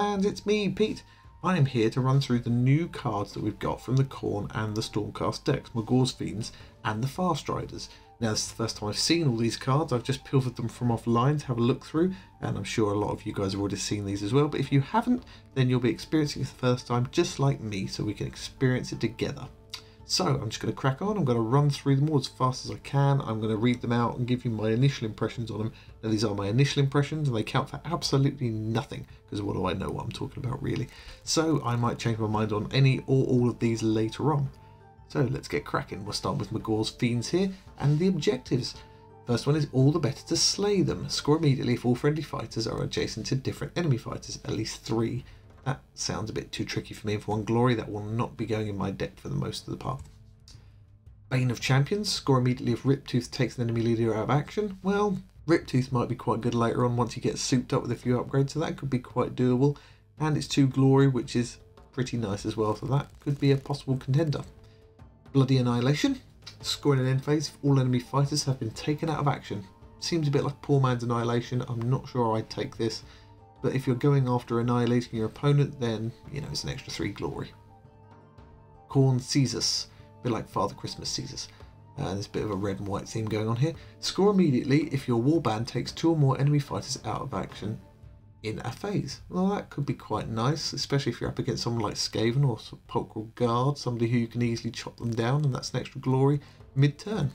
fans, it's me, Pete. I'm here to run through the new cards that we've got from the Khorne and the Stormcast decks, Magore's Fiends and the Farstriders. Now this is the first time I've seen all these cards. I've just pilfered them from offline to have a look through, and I'm sure a lot of you guys have already seen these as well, but if you haven't, then you'll be experiencing it for the first time just like me, so we can experience it together. So I'm just going to crack on. I'm going to run through them all as fast as I can. I'm going to read them out and give you my initial impressions on them. Now these are my initial impressions and they count for absolutely nothing, because what do I know what I'm talking about really. So I might change my mind on any or all of these later on. So let's get cracking. We'll start with Magore's Fiends here and the objectives. First one is all the better to slay them. Score immediately if all friendly fighters are adjacent to different enemy fighters, at least 3. That sounds a bit too tricky for me, and for one glory that will not be going in my deck for the most of the part. Bane of Champions, score immediately if Riptooth takes an enemy leader out of action. Well, Riptooth might be quite good later on once he gets souped up with a few upgrades, so that could be quite doable. And it's 2 glory, which is pretty nice as well, so that could be a possible contender. Bloody Annihilation, score in an end phase if all enemy fighters have been taken out of action. Seems a bit like poor man's Annihilation. I'm not sure I'd take this. But if you're going after annihilating your opponent, then, you know, it's an extra 3 glory. Khorne Caesars, a bit like Father Christmas Caesars. There's a bit of a red and white theme going on here. Score immediately if your warband takes 2 or more enemy fighters out of action in a phase. Well, that could be quite nice, especially if you're up against someone like Skaven or Sepulchral Guard, somebody who you can easily chop them down, and that's an extra glory mid-turn.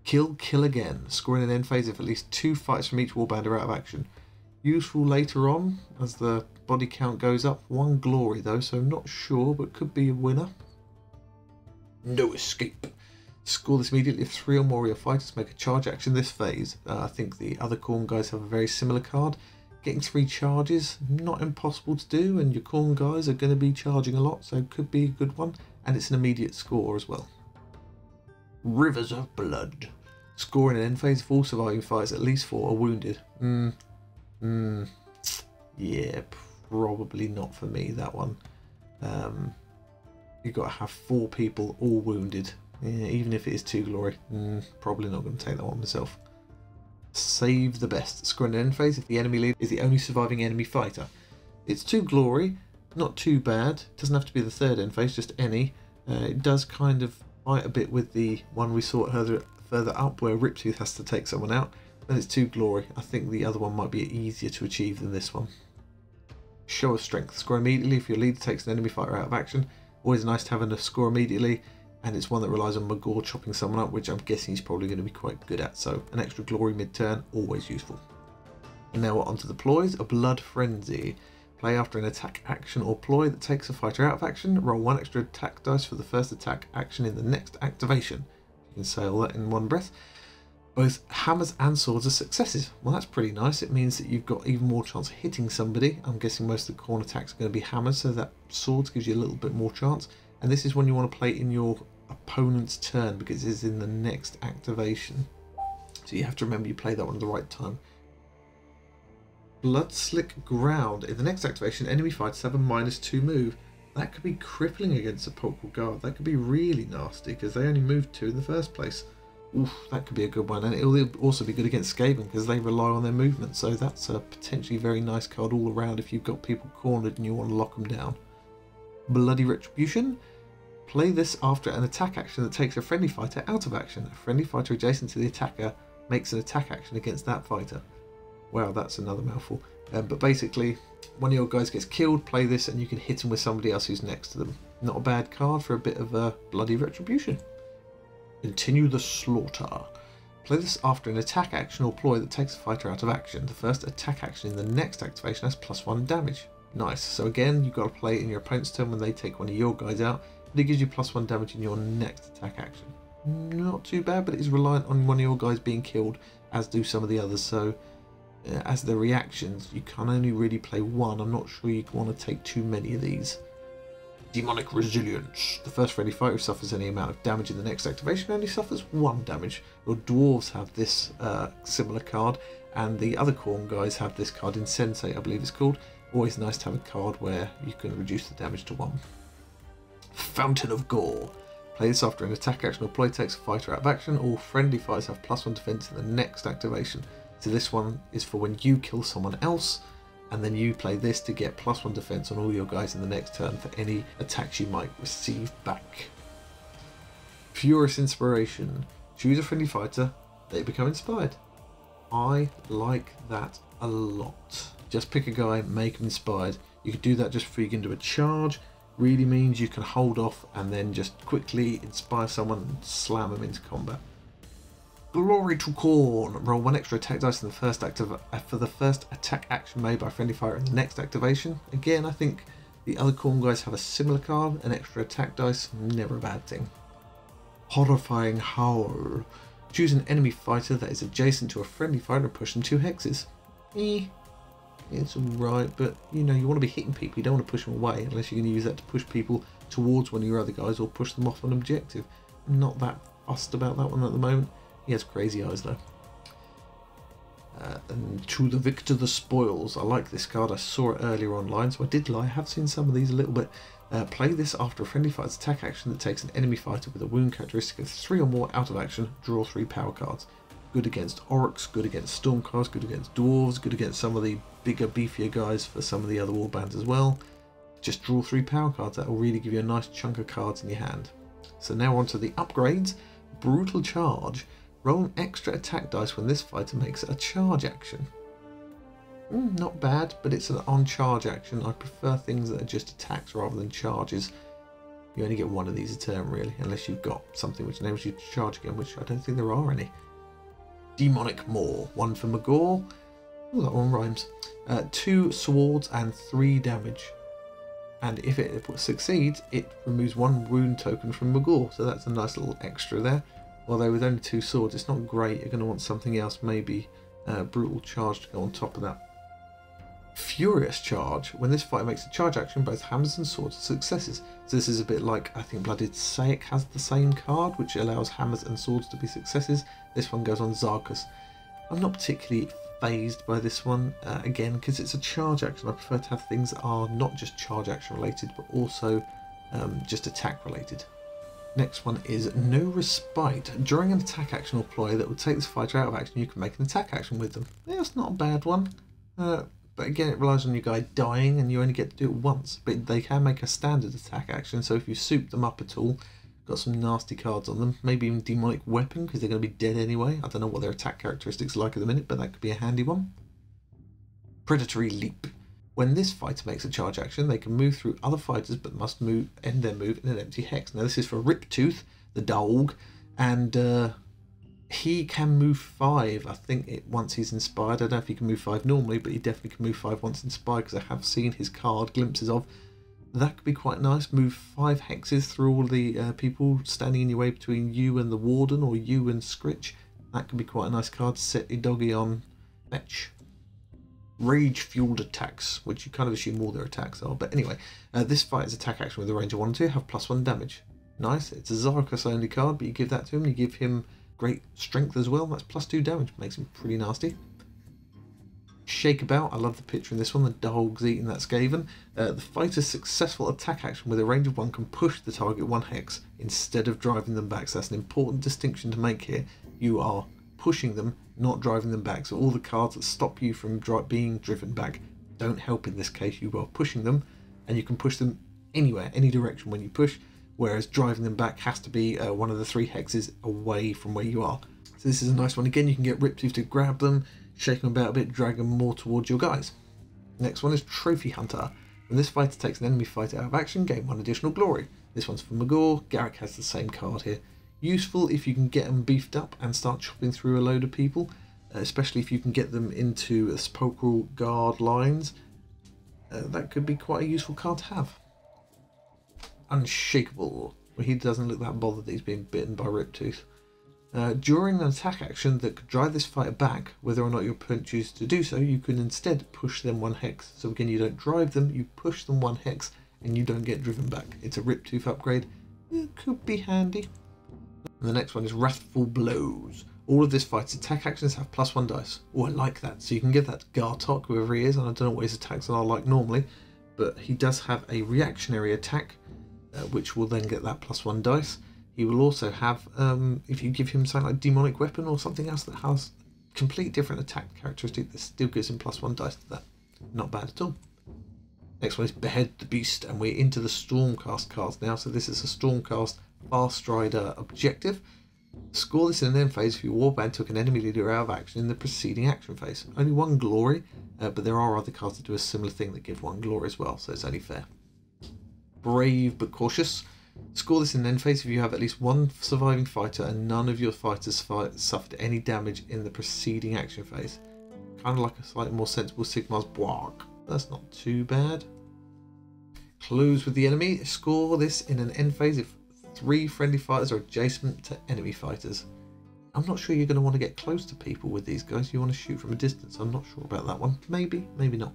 Kill Again, score in an end phase if at least 2 fights from each warband are out of action. Useful later on as the body count goes up. 1 glory though, so not sure, but could be a winner. No Escape. Score this immediately if 3 or more of your fighters make a charge action this phase. I think the other Khorne guys have a very similar card. Getting 3 charges, not impossible to do, and your Khorne guys are going to be charging a lot, so could be a good one. And it's an immediate score as well. Rivers of Blood. Score in an end phase if all surviving fighters, at least 4, are wounded. Yeah, probably not for me, that one. You've got to have 4 people all wounded, yeah, even if it is 2 glory. Probably not going to take that one myself. Save the Best. Score in an end phase if the enemy leader is the only surviving enemy fighter. It's 2 glory, not too bad. It doesn't have to be the 3rd end phase, just any. It does kind of fight a bit with the one we saw further up where Riptooth has to take someone out. And it's 2 glory. I think the other one might be easier to achieve than this one. Show of Strength. Score immediately if your leader takes an enemy fighter out of action. Always nice to have a score immediately, and it's one that relies on Magore chopping someone up, which I'm guessing he's probably going to be quite good at, so an extra glory mid-turn, always useful. And now we're onto the ploys. A Blood Frenzy. Play after an attack action or ploy that takes a fighter out of action. Roll 1 extra attack dice for the first attack action in the next activation. You can say all that in one breath. Both hammers and swords are successes. Well, that's pretty nice. It means that you've got even more chance of hitting somebody. I'm guessing most of the Khorne attacks are going to be hammers, so that swords gives you a little bit more chance. And this is when you want to play in your opponent's turn, because it's in the next activation. So you have to remember you play that one at the right time. Blood Slick Ground. In the next activation, enemy fighters have a -2 move. That could be crippling against Sepulchral Guard. That could be really nasty, because they only moved 2 in the first place. Oof, that could be a good one, and it'll also be good against Skaven because they rely on their movement, so that's a potentially very nice card all around if you've got people cornered and you want to lock them down. Bloody Retribution. Play this after an attack action that takes a friendly fighter out of action. A friendly fighter adjacent to the attacker makes an attack action against that fighter. Wow, that's another mouthful. But basically, one of your guys gets killed, play this, and you can hit him with somebody else who's next to them. Not a bad card for a bit of a Bloody Retribution. Continue the Slaughter. Play this after an attack action or ploy that takes a fighter out of action. The first attack action in the next activation has +1 damage. Nice. So again, you've got to play it in your opponent's turn when they take one of your guys out, but it gives you +1 damage in your next attack action. Not too bad, but it is reliant on one of your guys being killed, as do some of the others. So as the reactions, you can only really play 1. I'm not sure you want to take too many of these. Demonic Resilience. The first friendly fighter who suffers any amount of damage in the next activation only suffers 1 damage. Your dwarves have this similar card, and the other Khorne guys have this card, Insensate I believe it's called. Always nice to have a card where you can reduce the damage to 1. Fountain of Gore. Play this after an attack action or ploy takes a fighter out of action. All friendly fighters have +1 defense in the next activation. So this one is for when you kill someone else, and then you play this to get +1 defense on all your guys in the next turn for any attacks you might receive back. Furious Inspiration. Choose a friendly fighter, they become inspired. I like that a lot. Just pick a guy, make him inspired. You could do that just before you can do a charge. Really means you can hold off and then just quickly inspire someone and slam them into combat. Glory to Khorne. Roll 1 extra attack dice in the first for the first attack action made by a friendly fighter in the next activation. Again, I think the other Khorne guys have a similar card. An extra attack dice, never a bad thing. Horrifying Howl. Choose an enemy fighter that is adjacent to a friendly fighter and push them 2 hexes. It's alright, but you know, you want to be hitting people, you don't want to push them away unless you're going to use that to push people towards one of your other guys or push them off an objective. I'm not that fussed about that one at the moment. He has crazy eyes though. And to the victor the spoils. I like this card, I saw it earlier online, so I did lie, I have seen some of these a little bit. Play this after a friendly fighter's attack action that takes an enemy fighter with a wound characteristic of 3 or more out of action, draw 3 power cards. Good against orcs, good against stormcast, good against dwarves, good against some of the bigger, beefier guys for some of the other warbands as well. Just draw 3 power cards, that will really give you a nice chunk of cards in your hand. So now on to the upgrades. Brutal Charge. Roll an extra attack dice when this fighter makes a charge action. Not bad, but it's an on-charge action. I prefer things that are just attacks rather than charges. You only get 1 of these a turn really, unless you've got something which enables you to charge again, which I don't think there are any. Demonic Maw. 1 for Magore. Oh, that one rhymes. 2 swords and 3 damage. And if it succeeds, it removes 1 wound token from Magore. So that's a nice little extra there. Although with only 2 swords, it's not great. You're going to want something else, maybe Brutal Charge to go on top of that. Furious Charge. When this fighter makes a charge action, both hammers and swords are successes. So this is a bit like, I think Blooded Saik has the same card, which allows hammers and swords to be successes. This one goes on Zarkus. I'm not particularly phased by this one, again, because it's a charge action. I prefer to have things that are not just charge action related, but also just attack related. Next one is No Respite. During an attack action or ploy that would take this fighter out of action, you can make an attack action with them. Yeah, that's not a bad one. But again, it relies on your guy dying and you only get to do it once. But they can make a standard attack action, so if you soup them up at all, got some nasty cards on them. Maybe even Demonic Weapon, because they're going to be dead anyway. I don't know what their attack characteristics are like at the minute, but that could be a handy one. Predatory Leap. When this fighter makes a charge action, they can move through other fighters, but must end their move in an empty hex. Now this is for Riptooth, the dog, and he can move 5, I think, once he's inspired. I don't know if he can move 5 normally, but he definitely can move 5 once inspired, because I have seen his card, glimpses of. That could be quite nice. Move 5 hexes through all the people standing in your way between you and the Warden, or you and Scritch. That could be quite a nice card to set your doggy on fetch. Rage-fueled attacks, which you kind of assume all their attacks are. But anyway, this fighter's attack action with a range of 1 and 2 have +1 damage. Nice. It's a Zarkus only card, but you give that to him, you give him great strength as well. That's +2 damage, makes him pretty nasty. Shakeabout. I love the picture in this one. The dog's eating that Skaven. The fighter's successful attack action with a range of 1 can push the target 1 hex instead of driving them back. So that's an important distinction to make here. You are pushing them, not driving them back. So all the cards that stop you from being driven back don't help in this case. You are pushing them, and you can push them anywhere, any direction when you push, whereas driving them back has to be 1 of the 3 hexes away from where you are. So this is a nice one. Again, you can get Riptooth to grab them, shake them about a bit, drag them more towards your guys. Next one is Trophy Hunter. When this fighter takes an enemy fighter out of action, gain 1 additional glory. This one's for Magore. Garrick has the same card here. Useful if you can get them beefed up and start chopping through a load of people, especially if you can get them into sepulchral guard lines. That could be quite a useful card to have. Unshakable. Well, he doesn't look that bothered that he's being bitten by Riptooth. During an attack action that could drive this fighter back, whether or not your opponent chooses to do so, you can instead push them 1 hex. So again, you don't drive them, you push them 1 hex, and you don't get driven back. It's a Riptooth upgrade. It could be handy. And the next one is Wrathful Blows. All of this fight's attack actions have +1 dice. Oh, I like that. So you can give that to Gartok, whoever he is, and I don't know what his attacks are like normally, but he does have a reactionary attack, which will then get that +1 dice. He will also have, if you give him something like Demonic Weapon or something else that has complete different attack characteristic, that still gives him +1 dice to that. Not bad at all. Next one is Behead the Beast, and we're into the Stormcast cards now. So this is a Stormcast Farstrider objective. Score this in an end phase if your warband took an enemy leader out of action in the preceding action phase. Only 1 glory, but there are other cards that do a similar thing that give 1 glory as well, so it's only fair. Brave but Cautious. Score this in an end phase if you have at least 1 surviving fighter and none of your fighters suffered any damage in the preceding action phase. Kind of like a slightly more sensible Sigmar's Blarg. That's not too bad. Close with the enemy. Score this in an end phase if 3 friendly fighters are adjacent to enemy fighters. I'm not sure you're going to want to get close to people with these guys. You want to shoot from a distance. I'm not sure about that one. Maybe, maybe not.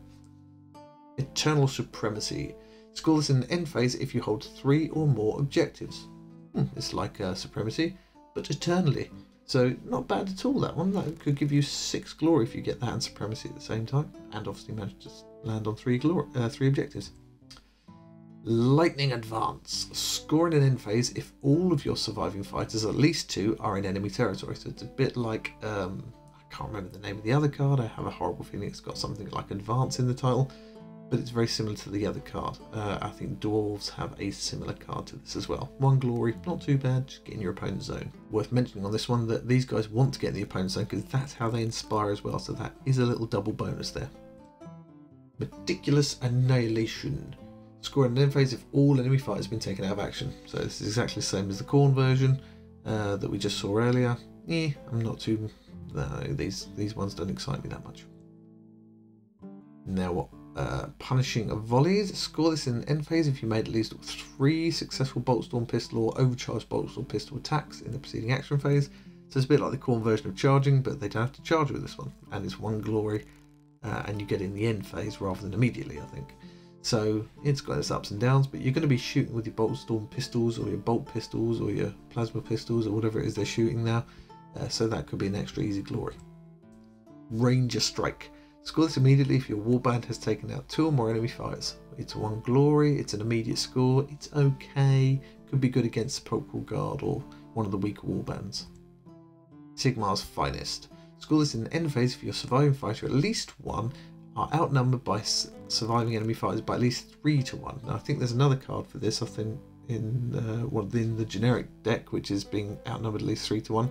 Eternal Supremacy. Score this in an end phase if you hold 3 or more objectives. It's like Supremacy, but eternally. So not bad at all, that one. That could give you 6 glory if you get that and Supremacy at the same time. And obviously manage to land on 3 objectives. Lightning Advance. Score in an end phase if all of your surviving fighters, at least 2, are in enemy territory. So it's a bit like, I can't remember the name of the other card. I have a horrible feeling it's got something like Advance in the title, but it's very similar to the other card. I think Dwarves have a similar card to this as well. 1 glory, not too bad, just get in your opponent's zone. Worth mentioning on this one that these guys want to get in the opponent's zone because that's how they inspire as well, so that is a little double bonus there. Meticulous Annihilation. Score in an end phase if all enemy fighters have been taken out of action. So this is exactly the same as the Khorne version that we just saw earlier. I'm not too... No, these ones don't excite me that much. Now what? Punishing of Volleys. Score this in an end phase if you made at least 3 successful Boltstorm Pistol or overcharged Boltstorm Pistol attacks in the preceding action phase. So it's a bit like the Khorne version of charging, but they don't have to charge with this one. And it's 1 glory, and you get in the end phase rather than immediately, I think. So it's got its ups and downs, but you're going to be shooting with your Boltstorm pistols or your bolt pistols or your plasma pistols or whatever it is they're shooting now. So that could be an extra easy glory. Ranger Strike. Score this immediately if your warband has taken out 2 or more enemy fighters. It's 1 glory, it's an immediate score, it's okay, could be good against Sepulchral Guard or one of the weaker warbands. Sigmar's Finest. Score this in an end phase if your surviving fighter, at least 1, are outnumbered by surviving enemy fighters by at least 3 to 1. Now I think there's another card for this, I think in the generic deck, which is being outnumbered at least 3 to 1.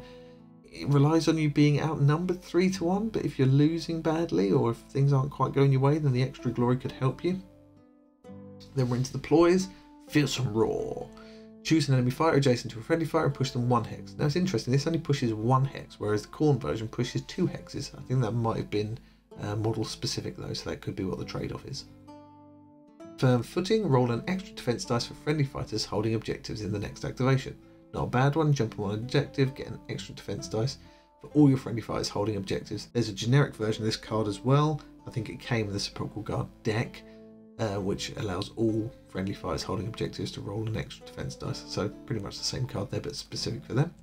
It relies on you being outnumbered 3 to 1, but if you're losing badly or if things aren't quite going your way, then the extra glory could help you. Then we're into the ploys. Fearsome Roar. Choose an enemy fighter adjacent to a friendly fighter and push them 1 hex. Now it's interesting, this only pushes 1 hex, whereas the Khorne version pushes 2 hexes. I think that might have been model specific though, so that could be what the trade-off is. Firm Footing. Roll an extra defense dice for friendly fighters holding objectives in the next activation. Not a bad one. Jump on an objective, get an extra defense dice for all your friendly fighters holding objectives. There's a generic version of this card as well. I think it came with the Sepulchral Guard deck, which allows all friendly fighters holding objectives to roll an extra defense dice. So pretty much the same card there, but specific for them.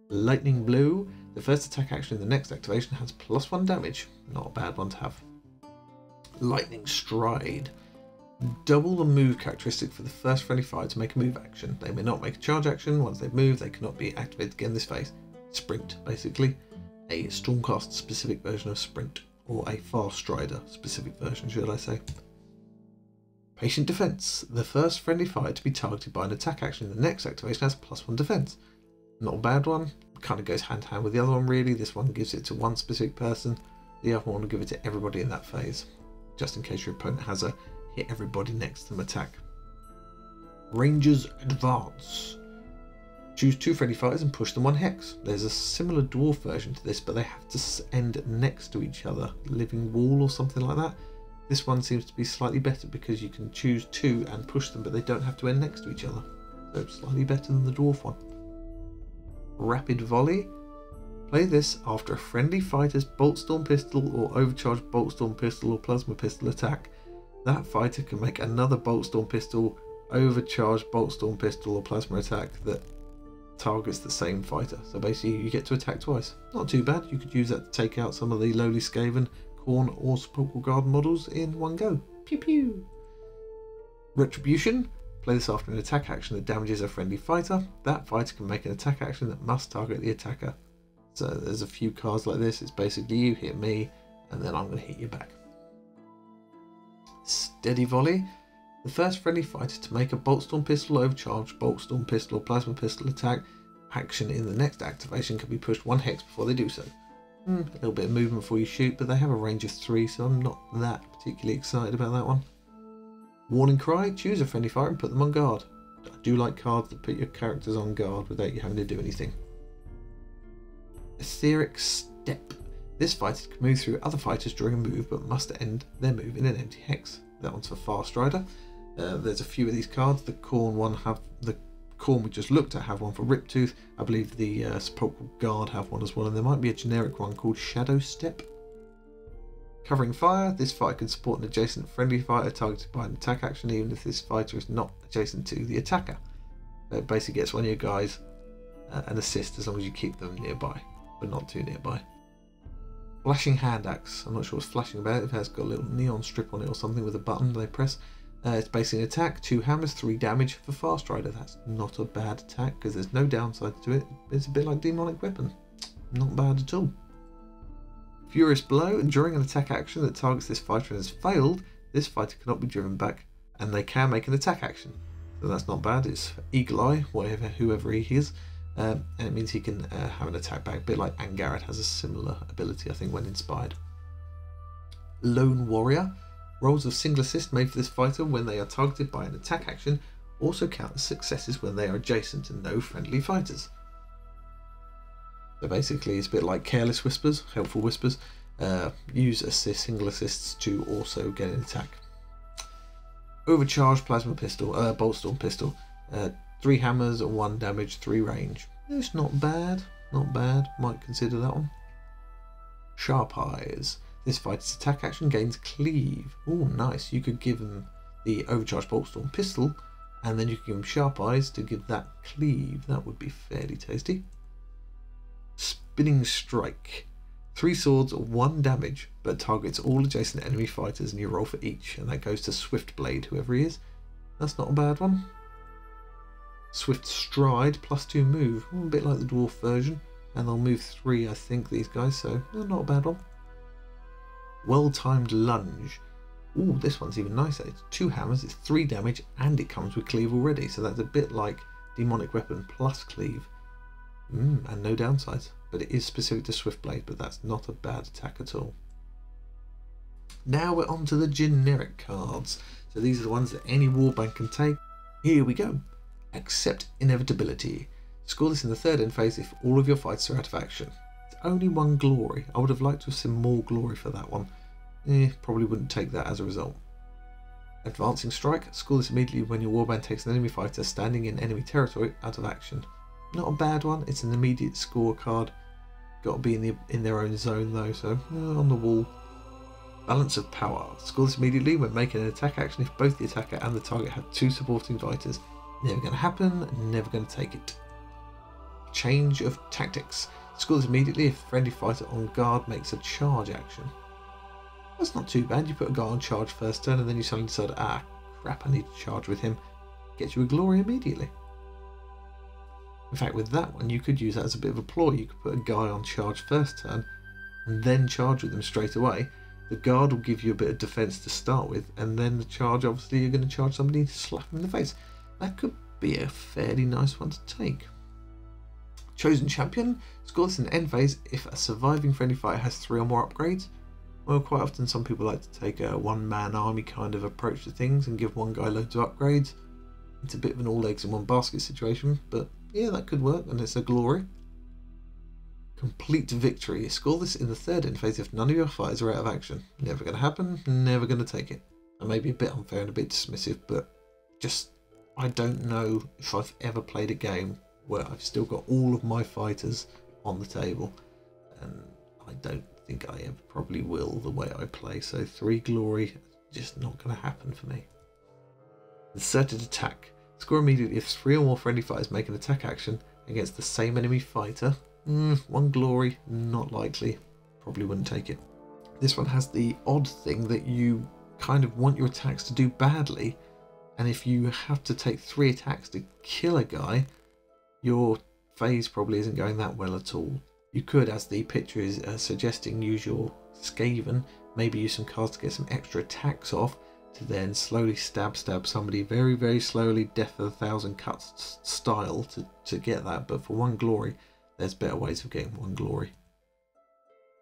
Lightning Blow. The first attack action in the next activation has +1 damage. Not a bad one to have. Lightning Stride. Double the move characteristic for the first friendly fighter to make a move action. They may not make a charge action. Once they've moved, they cannot be activated again this phase. Sprint, basically. A Stormcast specific version of Sprint, or a Farstrider specific version, should I say. Patient Defense. The first friendly fighter to be targeted by an attack action in the next activation has +1 defense. Not a bad one. Kind of goes hand in hand with the other one really. This one gives it to one specific person. The other one will give it to everybody in that phase, just in case your opponent has a hit everybody next to them attack. Rangers Advance. Choose 2 friendly fighters and push them 1 hex. There's a similar dwarf version to this, but they have to end next to each other. Living Wall or something like that. This one seems to be slightly better because you can choose 2 and push them, but they don't have to end next to each other. So it's slightly better than the dwarf one. Rapid Volley. Play this after a friendly fighter's Boltstorm Pistol or overcharged Boltstorm Pistol or Plasma Pistol attack. That fighter can make another Boltstorm Pistol, overcharged Boltstorm Pistol or Plasma attack that targets the same fighter. So basically you get to attack twice. Not too bad. You could use that to take out some of the lowly Skaven, Khorne or Sepulchral Guard models in one go. Pew pew. Retribution. Play this after an attack action that damages a friendly fighter. That fighter can make an attack action that must target the attacker. So there's a few cards like this. It's basically you hit me and then I'm going to hit you back. Steady Volley. The first friendly fighter to make a Boltstorm Pistol, Overcharge, Boltstorm Pistol or Plasma Pistol attack action in the next activation can be pushed 1 hex before they do so. A little bit of movement before you shoot, but they have a range of 3, so I'm not that particularly excited about that one. Warning Cry, choose a friendly fighter and put them on guard. I do like cards that put your characters on guard without you having to do anything. Etheric Step. This fighter can move through other fighters during a move, but must end their move in an empty hex. That one's for Farstrider. There's a few of these cards. The Khorne one the Khorne we just looked at have one for Riptooth. I believe the Sepulchral Guard have one as well, and there might be a generic one called Shadow Step. Covering Fire. This fighter can support an adjacent friendly fighter targeted by an attack action, even if this fighter is not adjacent to the attacker. So it basically gets one of your guys an assist as long as you keep them nearby, but not too nearby. Flashing Hand Axe. I'm not sure what's flashing about it. If it has got a little neon strip on it or something with a button they press. It's basically an attack, 2 hammers, 3 damage for Farstrider. That's not a bad attack because there's no downside to it. It's a bit like Demonic Weapon. Not bad at all. Furious Blow. And during an attack action that targets this fighter and has failed, this fighter cannot be driven back and they can make an attack action. So that's not bad. It's Eagle Eye, whoever he is. And it means he can have an attack back, a bit like Angarad has a similar ability, I think, when inspired. Lone Warrior. Rolls of single assist made for this fighter when they are targeted by an attack action also count as successes when they are adjacent to no friendly fighters. So basically it's a bit like Careless Whispers, Helpful Whispers. Use single assists to also get an attack. Overcharged Plasma Pistol, Boltstorm Pistol. 3 hammers and 1 damage, 3 range. It's not bad, not bad. Might consider that one. Sharp Eyes. This fighter's attack action gains Cleave. Oh, nice. You could give him the Overcharged Boltstorm Pistol, and then you could give him Sharp Eyes to give that Cleave. That would be fairly tasty. Spinning Strike. 3 swords, 1 damage, but targets all adjacent enemy fighters, and you roll for each, and that goes to Swift Blade, whoever he is. That's not a bad one. Swift Stride, +2 move. A bit like the dwarf version, and they'll move 3, I think, these guys, so not a bad one. Well-timed Lunge. Ooh, this one's even nicer. It's 2 hammers, it's 3 damage, and it comes with Cleave already, so that's a bit like Demonic Weapon plus Cleave. And no downsides, but it is specific to Swift Blade, but that's not a bad attack at all. Now we're on to the generic cards. So these are the ones that any warband can take. Here we go. Accept Inevitability. Score this in the 3rd end phase if all of your fights are out of action. It's only 1 glory. I would have liked to have seen more glory for that one. Probably wouldn't take that as a result. Advancing Strike. Score this immediately when your warband takes an enemy fighter standing in enemy territory out of action. Not a bad one. It's an immediate score card. Got to be in their own zone though, so on the wall. Balance of Power. Score this immediately when making an attack action if both the attacker and the target have 2 supporting fighters. Never going to happen, never going to take it. Change of Tactics. Score this immediately if a friendly fighter on guard makes a charge action. That's not too bad. You put a guy on charge first turn and then you suddenly decide, ah, crap, I need to charge with him. Gets you a glory immediately. In fact, with that one, you could use that as a bit of a ploy. You could put a guy on charge first turn and then charge with them straight away. The guard will give you a bit of defense to start with, and then the charge, obviously, you're going to charge somebody to slap them in the face. That could be a fairly nice one to take. Chosen Champion. Score this in the end phase if a surviving friendly fighter has 3 or more upgrades. Well, quite often some people like to take a one-man army kind of approach to things and give one guy loads of upgrades. It's a bit of an all eggs in one basket situation, but yeah, that could work, and it's a glory. Complete Victory. Score this in the 3rd end phase if none of your fighters are out of action. Never going to happen, never going to take it. I may be a bit unfair and a bit dismissive, but just, I don't know if I've ever played a game where I've still got all of my fighters on the table, and I don't think I ever probably will the way I play, so 3 glory, just not going to happen for me. Inserted Attack. Score immediately if 3 or more friendly fighters make an attack action against the same enemy fighter. 1 glory, not likely. Probably wouldn't take it. This one has the odd thing that you kind of want your attacks to do badly, and if you have to take 3 attacks to kill a guy, your phase probably isn't going that well at all. You could, as the picture is suggesting, use your Skaven, maybe use some cards to get some extra attacks off, to then slowly stab somebody very, very slowly, death of 1,000 cuts style to get that. But for 1 glory, there's better ways of getting 1 glory.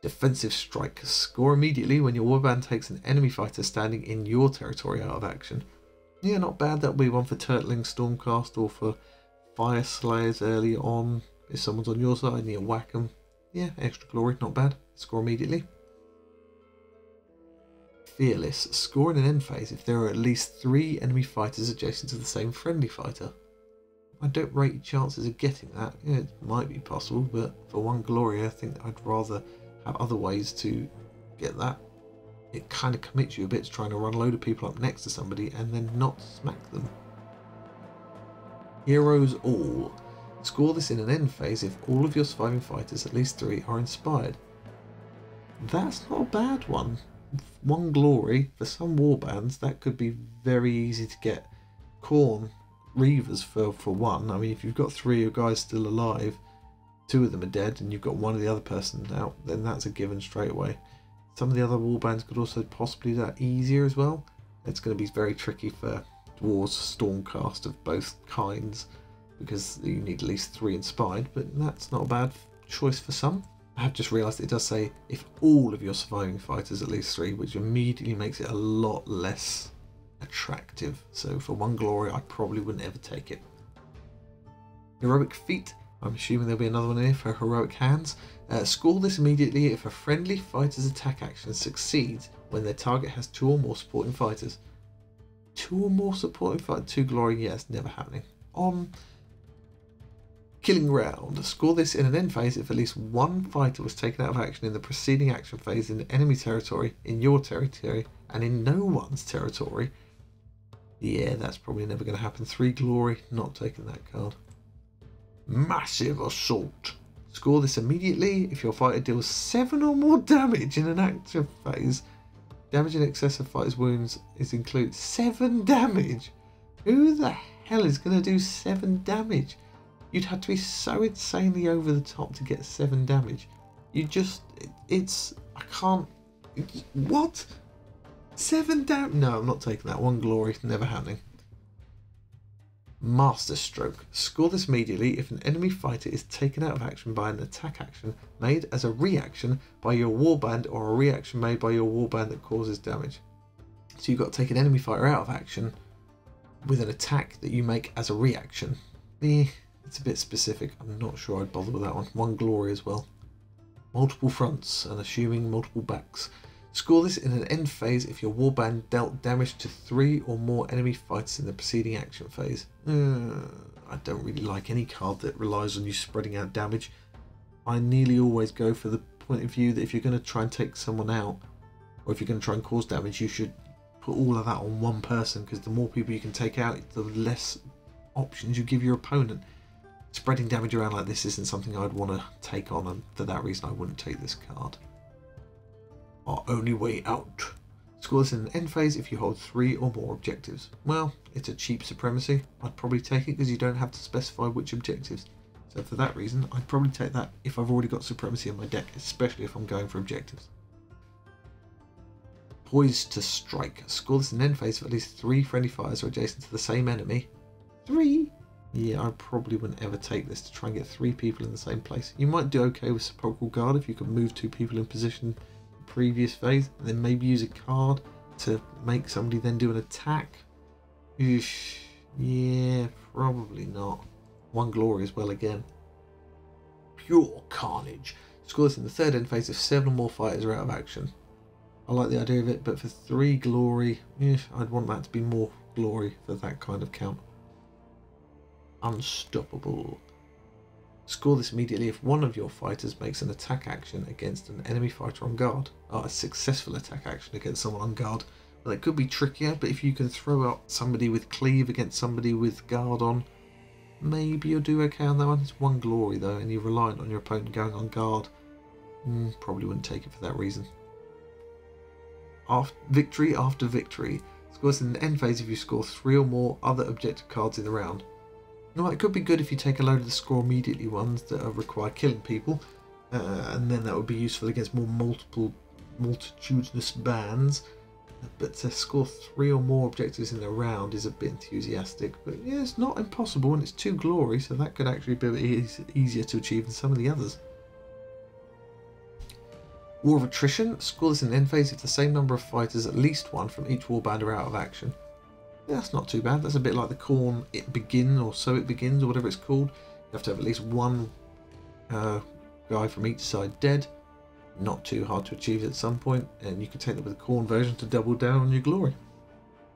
Defensive strike. Score immediately when your warband takes an enemy fighter standing in your territory out of action. Yeah, not bad. That'll be one for Turtling Stormcast or for Fire Slayers early on. If someone's on your side and you whack them, yeah, extra glory, not bad. Score immediately. Fearless. Score in an end phase if there are at least 3 enemy fighters adjacent to the same friendly fighter. I don't rate your chances of getting that. Yeah, it might be possible, but for 1 glory, I think I'd rather have other ways to get that. It kind of commits you a bit to trying to run a load of people up next to somebody and then not smack them. Heroes All. Score this in an end phase if all of your surviving fighters, at least 3, are inspired. That's not a bad one. 1 glory, for some warbands, that could be very easy to get. Khorne Reavers for 1. I mean, if you've got 3 guys still alive, 2 of them are dead, and you've got 1 of the other person out, then that's a given straight away. Some of the other warbands could also possibly do that easier as well. It's going to be very tricky for Dwarves Stormcast of both kinds, because you need at least 3 inspired, but that's not a bad choice for some. I have just realised it does say if all of your surviving fighters at least 3, which immediately makes it a lot less attractive. So for 1 glory, I probably wouldn't ever take it. Heroic Feat. I'm assuming there'll be another one here for Heroic Hands. Score this immediately if a friendly fighter's attack action succeeds when their target has 2 or more supporting fighters. 2 or more supporting fighters? 2 glory? Yeah, it's never happening. Killing Round. Score this in an end phase if at least 1 fighter was taken out of action in the preceding action phase in enemy territory, in your territory, and in no one's territory. Yeah, that's probably never going to happen. 3 glory, not taking that card. Massive Assault. Score this immediately if your fighter deals 7 or more damage in an active phase. Damage in excess of fighter's wounds is included. 7 damage? Who the hell is going to do 7 damage? You'd have to be so insanely over the top to get 7 damage. You just, I can't, what? 7 damage? No, I'm not taking that. 1 glory, never happening. Master Stroke. Score this immediately if an enemy fighter is taken out of action by an attack action made as a reaction by your warband or a reaction made by your warband that causes damage. So you've got to take an enemy fighter out of action with an attack that you make as a reaction. It's a bit specific. I'm not sure I'd bother with that one. 1 glory as well. Multiple fronts and assuming multiple backs. Score this in an end phase if your warband dealt damage to 3 or more enemy fighters in the preceding action phase. I don't really like any card that relies on you spreading out damage. I nearly always go for the point of view that if you're going to try and take someone out, or if you're going to try and cause damage, you should put all of that on 1 person, because the more people you can take out, the less options you give your opponent. Spreading damage around like this isn't something I'd want to take on, and for that reason I wouldn't take this card. Our only way out. Score this in an end phase if you hold 3 or more objectives. Well, it's a cheap supremacy. I'd probably take it because you don't have to specify which objectives. So for that reason, I'd probably take that if I've already got supremacy in my deck, especially if I'm going for objectives. Poised to Strike. Score this in an end phase if at least 3 friendly fighters are adjacent to the same enemy. 3? Yeah, I probably wouldn't ever take this to try and get 3 people in the same place. You might do okay with Sepulchral Guard if you can move 2 people in position previous phase, and then maybe use a card to make somebody then do an attack. Oof, yeah, probably not. 1 glory as well again. Pure Carnage. Score this in the 3rd end phase if 7 or more fighters are out of action. I like the idea of it, but for 3 glory, I'd want that to be more glory for that kind of count. Unstoppable. Score this immediately if 1 of your fighters makes an attack action against an enemy fighter on guard. A successful attack action against someone on guard. Well, it could be trickier, but if you can throw out somebody with cleave against somebody with guard on, maybe you'll do okay on that one. It's 1 glory though, and you're reliant on your opponent going on guard. Probably wouldn't take it for that reason. Victory after victory. Score this in the end phase if you score 3 or more other objective cards in the round. Now, it could be good if you take a load of the score immediately ones that require killing people, and then that would be useful against more multitudinous bands. but to score 3 or more objectives in a round is a bit enthusiastic. But yeah, it's not impossible, and it's 2 glory, so that could actually be a bit easier to achieve than some of the others. War of Attrition. Score this in the end phase if the same number of fighters, at least one, from each warband are out of action. Yeah, that's not too bad. That's a bit like the Khorne It Begin, or So It Begins, or whatever it's called. You have to have at least one guy from each side dead. Not too hard to achieve at some point, and you can take that with the Khorne version to double down on your glory.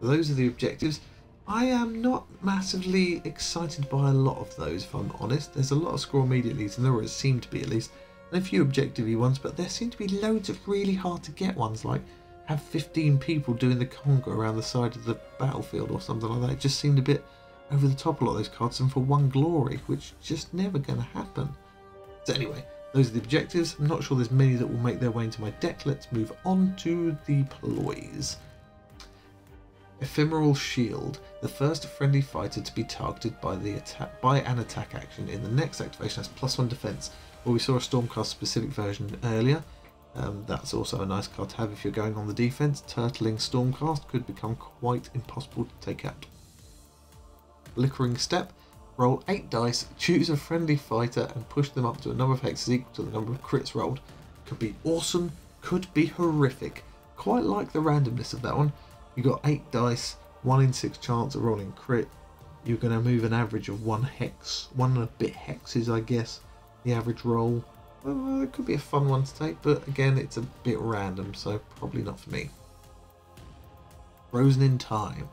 Those are the objectives. I am not massively excited by a lot of those, if I'm honest. There's a lot of score immediately, and there always seem to be at least, and a few objective-y ones, but there seem to be loads of really hard to get ones, like have 15 people doing the conga around the side of the battlefield or something like that. It just seemed a bit over the top, a lot of those cards, and for 1 glory, which is just never going to happen. So anyway, those are the objectives. I'm not sure there's many that will make their way into my deck. Let's move on to the ploys. Ephemeral Shield. The first friendly fighter to be targeted by an attack action in the next activation has +1 defense. Well, we saw a Stormcast specific version earlier. That's also a nice card to have if you're going on the defense. Turtling Stormcast could become quite impossible to take out. Liquoring Step. Roll 8 dice, choose a friendly fighter and push them up to a number of hexes equal to the number of crits rolled. Could be awesome, could be horrific. Quite like the randomness of that one. You got 8 dice, 1 in 6 chance of rolling crit. You're going to move an average of 1 hex, 1 and a bit hexes, I guess. The average roll. Well, it could be a fun one to take, but again, it's a bit random, so probably not for me. Frozen in Time.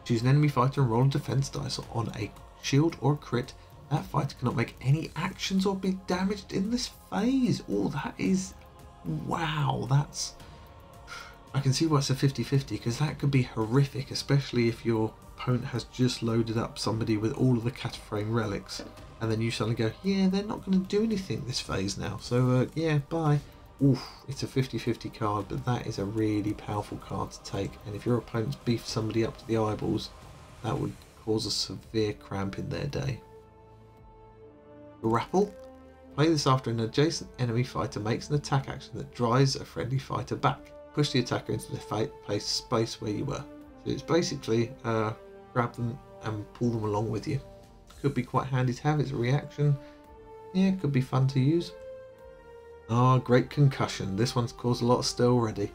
Choose an enemy fighter and roll a defense dice on a shield or crit. That fighter cannot make any actions or be damaged in this phase. Oh, that is... wow, that's... I can see why it's a 50-50, because that could be horrific, especially if your opponent has just loaded up somebody with all of the Cataphrane relics, and then you suddenly go, yeah, they're not going to do anything this phase now, so yeah, bye. Oof, it's a 50-50 card, but that is a really powerful card to take, and if your opponent's beefed somebody up to the eyeballs, that would cause a severe cramp in their day. Grapple. Play this after an adjacent enemy fighter makes an attack action that drives a friendly fighter back. Push the attacker into the place space where you were. So it's basically grab them and pull them along with you. Could be quite handy to have. It's a reaction. Yeah, could be fun to use. Ah, Great Concussion. This one's caused a lot of stir already.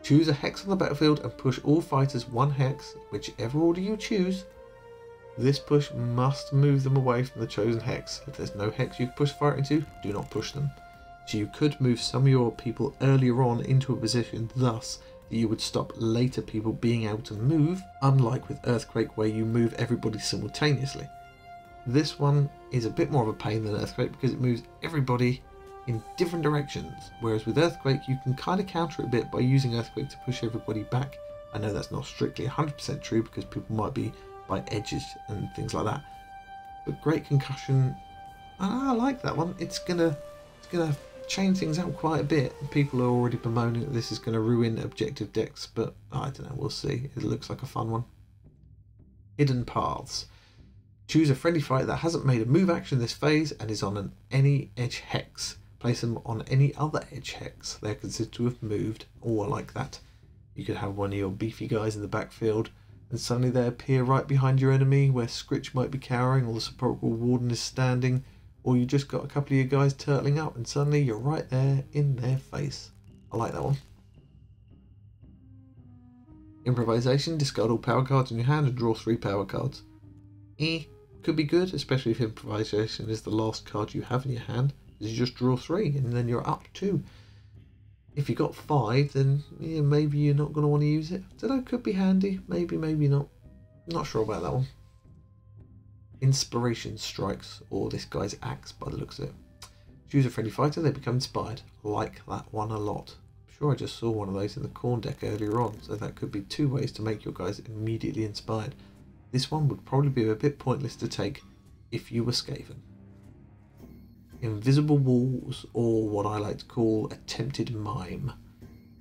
Choose a hex on the battlefield and push all fighters 1 hex, whichever order you choose. This push must move them away from the chosen hex. If there's no hex you can push fire into, do not push them. So you could move some of your people earlier on into a position, thus that you would stop later people being able to move, unlike with Earthquake where you move everybody simultaneously. This one is a bit more of a pain than Earthquake because it moves everybody in different directions, whereas with Earthquake you can kind of counter it a bit by using Earthquake to push everybody back. I know that's not strictly 100% true because people might be by edges and things like that, but Great Concussion, I like that one. It's gonna change things out quite a bit. People are already bemoaning that this is going to ruin objective decks, but I don't know, we'll see. It looks like a fun one. Hidden Paths. Choose a friendly fighter that hasn't made a move action this phase and is on any edge hex. Place them on any other edge hex. They're considered to have moved, or like that. You could have one of your beefy guys in the backfield and suddenly they appear right behind your enemy where Scritch might be cowering or the Sepulchral Warden is standing, or you just got a couple of your guys turtling up and suddenly you're right there in their face. I like that one. Improvisation. Discard all power cards in your hand and draw 3 power cards. Could be good, especially if Improvisation is the last card you have in your hand. You just draw 3 and then you're up 2. If you got 5, then yeah, maybe you're not going to want to use it. So that could be handy. Maybe, maybe not. Not sure about that one. Inspiration Strikes, or this guy's axe by the looks of it. Choose a friendly fighter, they become inspired. Like that one a lot. I'm sure I just saw one of those in the Khorne deck earlier on, so that could be 2 ways to make your guys immediately inspired. This one would probably be a bit pointless to take if you were Skaven. Invisible Walls, or what I like to call Attempted Mime.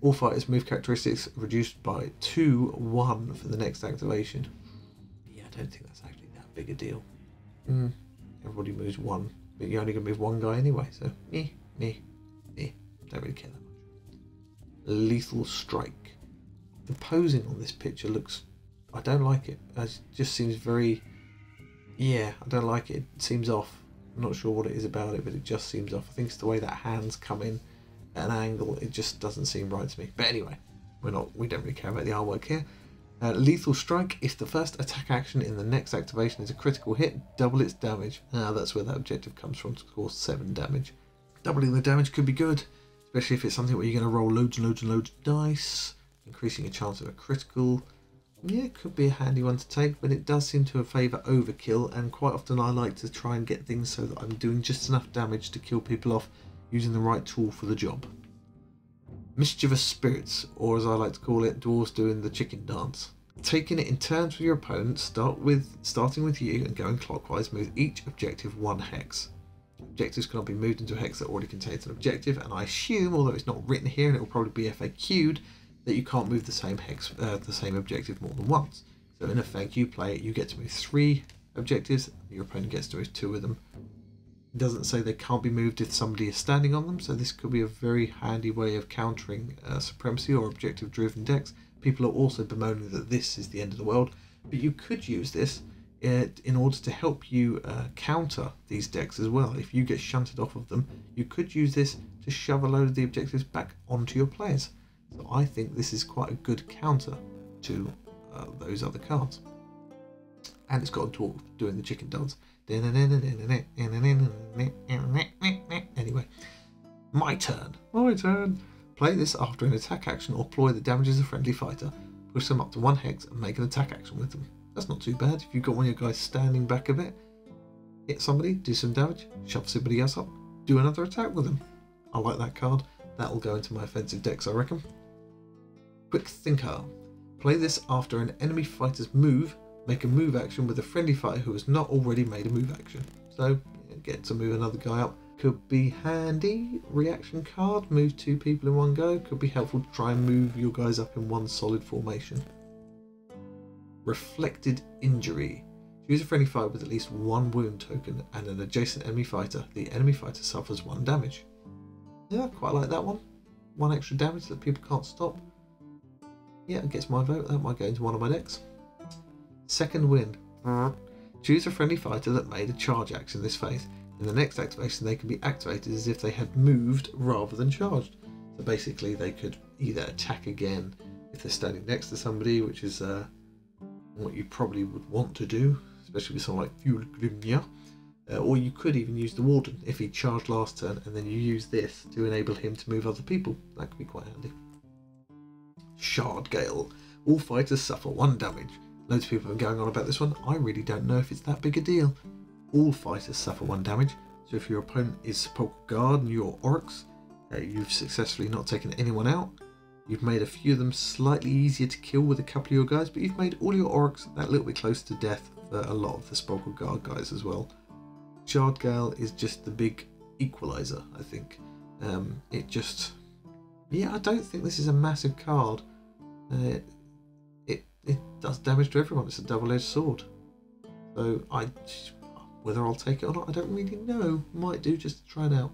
All fighters' move characteristics reduced by 2/1 for the next activation. Yeah, I don't think that's actually that big a deal. Everybody moves 1, but you're only going to move 1 guy anyway, so don't really care that much. Lethal Strike. The posing on this picture looks... I don't like it. It just seems very... Yeah, I don't like it. It seems off. I'm not sure what it is about it, but it just seems off. I think it's the way that hands come in at an angle. It just doesn't seem right to me. But anyway, we don't really care about the artwork here. Lethal Strike. If the first attack action in the next activation is a critical hit, double its damage. That's where that objective comes from, to cause 7 damage. Doubling the damage could be good, especially if it's something where you're going to roll loads and loads and loads of dice, increasing a chance of a critical. Yeah, it could be a handy one to take, but it does seem to favour overkill, and quite often I like to try and get things so that I'm doing just enough damage to kill people off using the right tool for the job. Mischievous Spirits, or as I like to call it, dwarves doing the chicken dance. Taking it in turns with your opponent, starting with you and going clockwise, move each objective 1 hex. Objectives cannot be moved into a hex that already contains an objective, and I assume, although it's not written here and it will probably be FAQ'd, that you can't move the same hex, the same objective more than once. So in effect, you play it, you get to move 3 objectives, your opponent gets to move 2 of them. It doesn't say they can't be moved if somebody is standing on them, so this could be a very handy way of countering supremacy or objective-driven decks. People are also bemoaning that this is the end of the world, but you could use this in order to help you counter these decks as well. If you get shunted off of them, you could use this to shove a load of the objectives back onto your players. So I think this is quite a good counter to those other cards. And it's got a dwarf doing the chicken dance. Anyway, my turn. Play this after an attack action or ploy that damages a friendly fighter. Push them up to 1 hex and make an attack action with them. That's not too bad. If you've got one of your guys standing back a bit, hit somebody, do some damage, shove somebody else up, do another attack with them. I like that card. That'll go into my offensive decks, I reckon. Quick Thinker. Play this after an enemy fighter's move. Make a move action with a friendly fighter who has not already made a move action. So, get to move another guy up. Could be handy. Reaction card. Move 2 people in one go. Could be helpful to try and move your guys up in one solid formation. Reflected Injury. Choose a friendly fighter with at least 1 wound token and an adjacent enemy fighter. The enemy fighter suffers 1 damage. Yeah, quite like that one. 1 extra damage that people can't stop. Yeah, it gets my vote. That might go into one of my decks. Second Wind. Choose a friendly fighter that made a charge action this phase. In the next activation, they can be activated as if they had moved rather than charged. So basically, they could either attack again if they're standing next to somebody, which is what you probably would want to do, especially with someone like Fjulgrimnir. Or you could even use the Warden if he charged last turn, and then you use this to enable him to move other people. That could be quite handy. Shard Gale. All fighters suffer 1 damage. Loads of people have been going on about this one. I really don't know if it's that big a deal. All fighters suffer 1 damage. So if your opponent is Sepulchral Guard and you're Orcs, you've successfully not taken anyone out. You've made a few of them slightly easier to kill with a couple of your guys, but you've made all your Orcs that little bit closer to death for a lot of the Sepulchral Guard guys as well. Shard Gale is just the big equalizer, I think. I don't think this is a massive card. It does damage to everyone. It's a double-edged sword. So whether I'll take it or not, I don't really know. Might do just to try it out.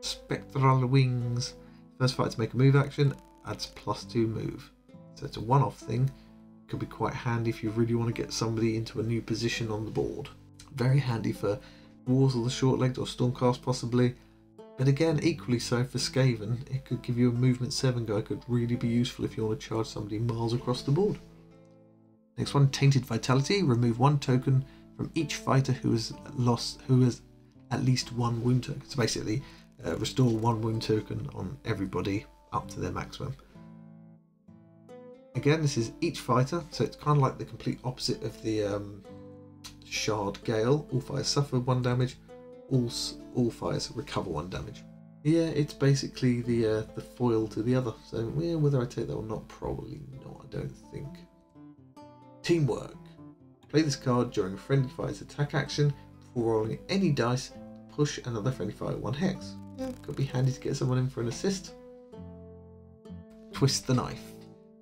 Spectral Wings. First fighter to make a move action adds +2 move. So it's a one-off thing. Could be quite handy if you really want to get somebody into a new position on the board. Very handy for Wars or the Short-Legged or Stormcast possibly. But again, equally so for Skaven. It could give you a movement 7 guy. Could really be useful if you want to charge somebody miles across the board. Next one, Tainted Vitality. Remove 1 token from each fighter who has at least 1 wound token. So basically, restore 1 wound token on everybody up to their maximum. Again, this is each fighter, so it's kind of like the complete opposite of the Shard Gale. All fighters suffer 1 damage. All fighters recover 1 damage. Yeah, it's basically the foil to the other. So yeah, whether I take that or not, probably not. I don't think. Teamwork. Play this card during a friendly fighter's attack action. Before rolling any dice, push another friendly fighter 1 hex. Yeah, could be handy to get someone in for an assist. Twist the Knife.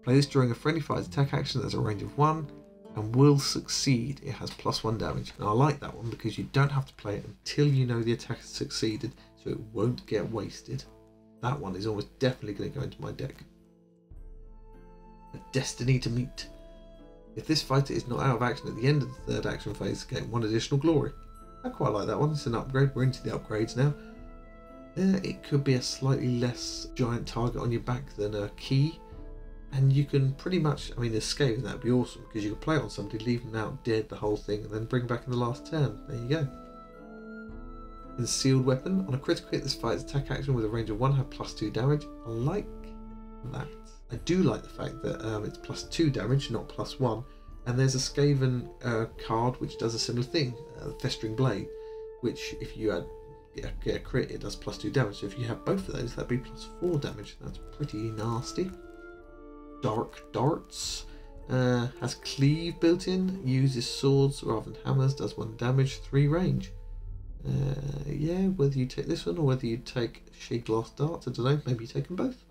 Play this during a friendly fighter's attack action that has a range of 1 and will succeed. It has +1 damage. And I like that one because you don't have to play it until you know the attack has succeeded, so it won't get wasted. That one is almost definitely going to go into my deck. A destiny to meet. If this fighter is not out of action at the end of the third action phase, gain 1 additional glory. I quite like that one. It's an upgrade. We're into the upgrades now. It could be a slightly less giant target on your back than a key. And you can pretty much, I mean, the scaling, that would be awesome, because you could play on somebody, leave them out dead the whole thing, and then bring back in the last turn. There you go. Concealed weapon. On a critical hit, this fighter's attack action with a range of 1 have +2 damage. I like that. I do like the fact that it's +2 damage, not +1. And there's a Skaven card which does a similar thing, Festering Blade, which if you get a crit, it does +2 damage. So if you have both of those, that'd be +4 damage. That's pretty nasty. Dark Darts. Has Cleave built in, uses swords rather than hammers, does 1 damage, 3 range. Yeah, whether you take this one or whether you take Shadespire Darts, I don't know, maybe you take them both.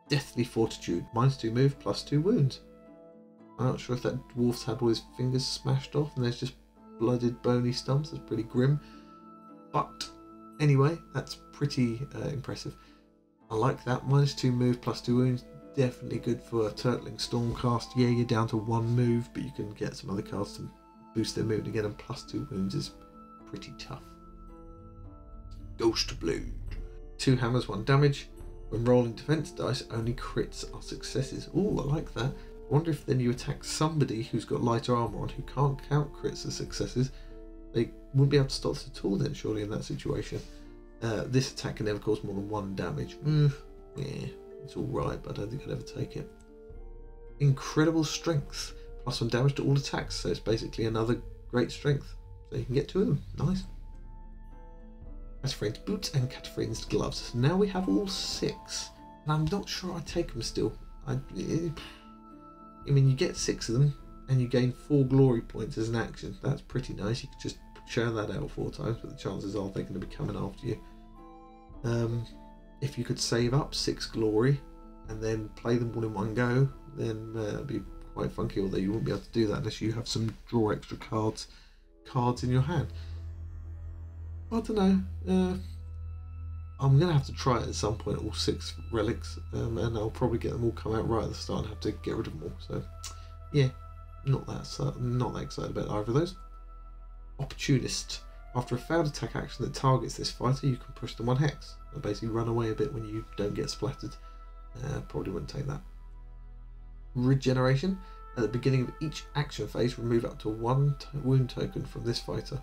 Deathly Fortitude, -2 move, +2 wounds. I'm not sure if that dwarf's had all his fingers smashed off and there's just blooded bony stumps. That's pretty grim. But anyway, that's pretty impressive. I like that. -2 move, +2 wounds. Definitely good for Turtling Stormcast. Yeah, you're down to 1 move, but you can get some other cards to boost their move again, and +2 wounds is pretty tough. Ghost Blade. 2 hammers, 1 damage. When rolling defense dice, only crits are successes. Ooh, I like that. I wonder if then you attack somebody who's got lighter armor on who can't count crits as successes. They wouldn't be able to stop us at all then, surely, in that situation. This attack can never cause more than 1 damage. Yeah, it's alright, but I don't think I'd ever take it. Incredible Strength. +1 damage to all attacks, so it's basically another great strength. So you can get 2 of them. Nice. Cataphrines boots and Cataphrines gloves. So now we have all 6. And I'm not sure I take them still. I mean, you get 6 of them, and you gain 4 glory points as an action. That's pretty nice. You could just churn that out 4 times, but the chances are they're going to be coming after you. If you could save up 6 glory and then play them all in one go, then it'd be quite funky, although you wouldn't be able to do that unless you have some draw extra cards in your hand. I don't know. I'm going to have to try it at some point, all 6 relics, and I'll probably get them all come out right at the start and have to get rid of them all. So, yeah, not that excited about either of those. Opportunist. After a failed attack action that targets this fighter, you can push them 1 hex and basically run away a bit when you don't get splattered. Probably wouldn't take that. Regeneration. At the beginning of each action phase, remove up to 1 wound token from this fighter.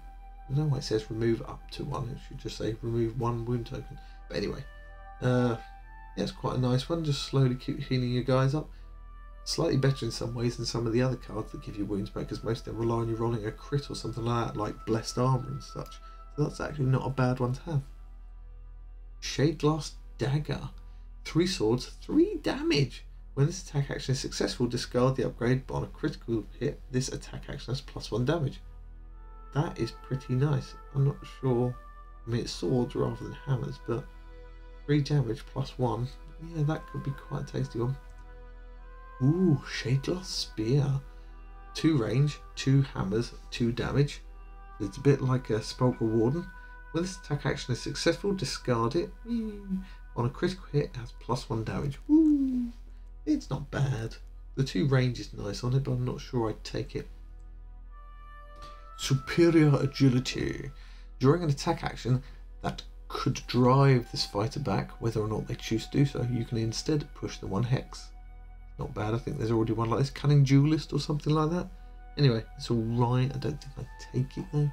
I don't know why it says remove up to 1. It should just say remove 1 wound token. But anyway, yeah, it's quite a nice one. Just slowly keep healing your guys up. Slightly better in some ways than some of the other cards that give you wounds back, because most of them rely on you rolling a crit or something like that, like Blessed Armour and such. So that's actually not a bad one to have. Shadeglass Dagger. 3 swords, 3 damage. When this attack action is successful, discard the upgrade, but on a critical hit, this attack action has +1 damage. That is pretty nice. I'm not sure. I mean, it's swords rather than hammers, but 3 damage +1. Yeah, that could be quite a tasty one. Ooh, Shadeglass Spear. 2 range, 2 hammers, 2 damage. It's a bit like a Spulker Warden. When this attack action is successful, discard it. On a critical hit, it has +1 damage. Ooh, it's not bad. The 2 range is nice on it, but I'm not sure I'd take it. Superior Agility. During an attack action that could drive this fighter back, whether or not they choose to do so, you can instead push them 1 hex. Not bad. I think there's already one like this, Cunning Duelist or something like that. Anyway, it's alright. I don't think I'd take it though.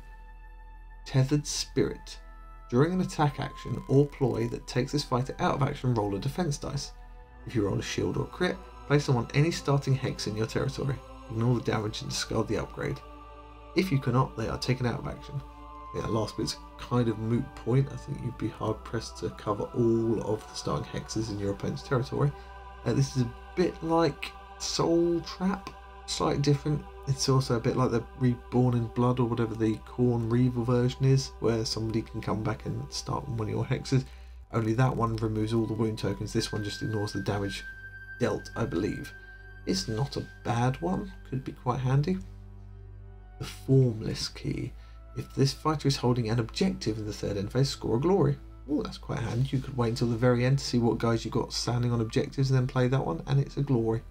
Tethered Spirit. During an attack action or ploy that takes this fighter out of action, roll a defense dice. If you roll a shield or crit, place them on any starting hex in your territory. Ignore the damage and discard the upgrade. If you cannot, they are taken out of action. Yeah, that last bit's kind of moot point. I think you'd be hard pressed to cover all of the starting hexes in your opponent's territory. This is a bit like Soul Trap, slightly different. It's also a bit like the Reborn in Blood or whatever the Khorne Reaver version is, where somebody can come back and start on one of your hexes. Only that one removes all the wound tokens. This one just ignores the damage dealt, I believe. It's not a bad one, could be quite handy. The Formless Key. If this fighter is holding an objective in the 3rd end phase, score a glory. Oh, that's quite handy. You could wait until the very end to see what guys you got standing on objectives and then play that one, and it's a glory.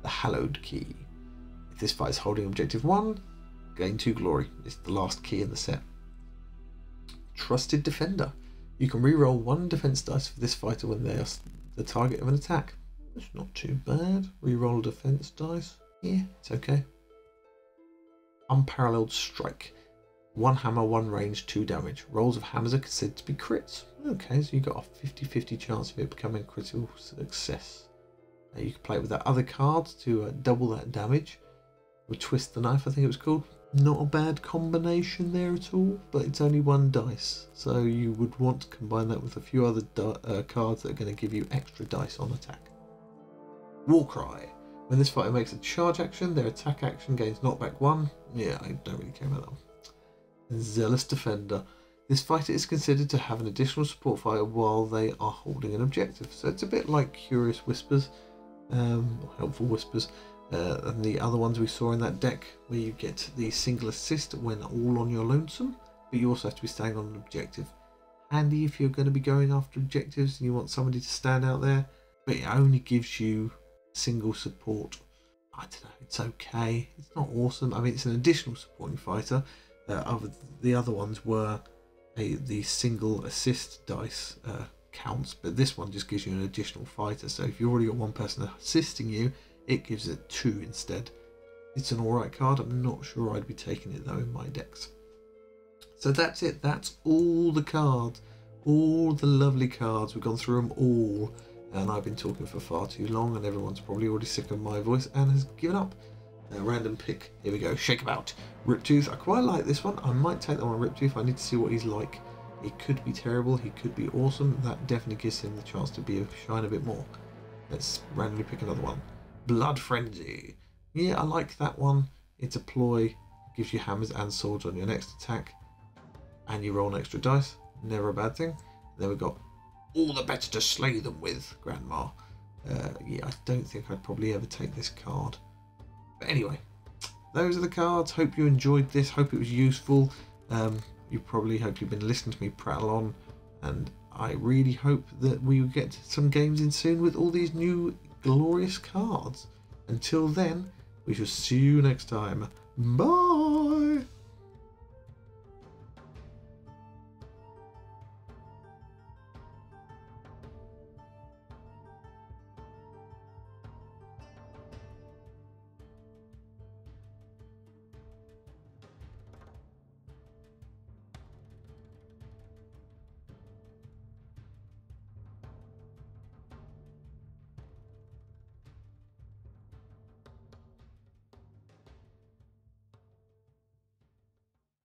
The Hallowed Key. If this fight is holding objective 1, gain 2 glory. It's the last key in the set. Trusted Defender. You can reroll 1 defense dice for this fighter when they are the target of an attack. It's not too bad. Reroll defense dice. Yeah, it's okay. Unparalleled Strike. 1 hammer, 1 range, 2 damage. Rolls of hammers are considered to be crits. Okay, so you got a 50-50 chance of it becoming critical success. You can play it with that other card to double that damage. With Twist the Knife, I think it was called. Not a bad combination there at all, but it's only 1 dice. So you would want to combine that with a few other cards that are going to give you extra dice on attack. Warcry. When this fighter makes a charge action, their attack action gains knockback 1. Yeah, I don't really care about that one. Zealous Defender. This fighter is considered to have an additional support fighter while they are holding an objective. So it's a bit like Curious Whispers, or Helpful Whispers, and the other ones we saw in that deck, where you get the single assist when all on your lonesome, but you also have to be staying on an objective. Handy if you're going to be going after objectives and you want somebody to stand out there, but it only gives you single support. I don't know, it's okay. It's not awesome. I mean, it's an additional supporting fighter. The other ones were the single assist dice counts, but this one just gives you an additional fighter. So if you've already got 1 person assisting you, it gives it 2 instead. It's an alright card. I'm not sure I'd be taking it though in my decks. So that's it. That's all the cards. All the lovely cards. We've gone through them all. And I've been talking for far too long, and everyone's probably already sick of my voice and has given up. Random pick. Here we go. Shake about. Riptooth. I quite like this one. I might take that one. Riptooth. I need to see what he's like. He could be terrible. He could be awesome. That definitely gives him the chance to shine a bit more. Let's randomly pick another one. Blood Frenzy. Yeah, I like that one. It's a ploy. Gives you hammers and swords on your next attack. And you roll an extra dice. Never a bad thing. Then we've got all the better to slay them with, Grandma. Yeah, I don't think I'd probably ever take this card. But anyway, those are the cards. Hope you enjoyed this. Hope it was useful. You probably hope you've been listening to me prattle on. And I really hope that we will get some games in soon with all these new glorious cards. Until then, we shall see you next time. Bye!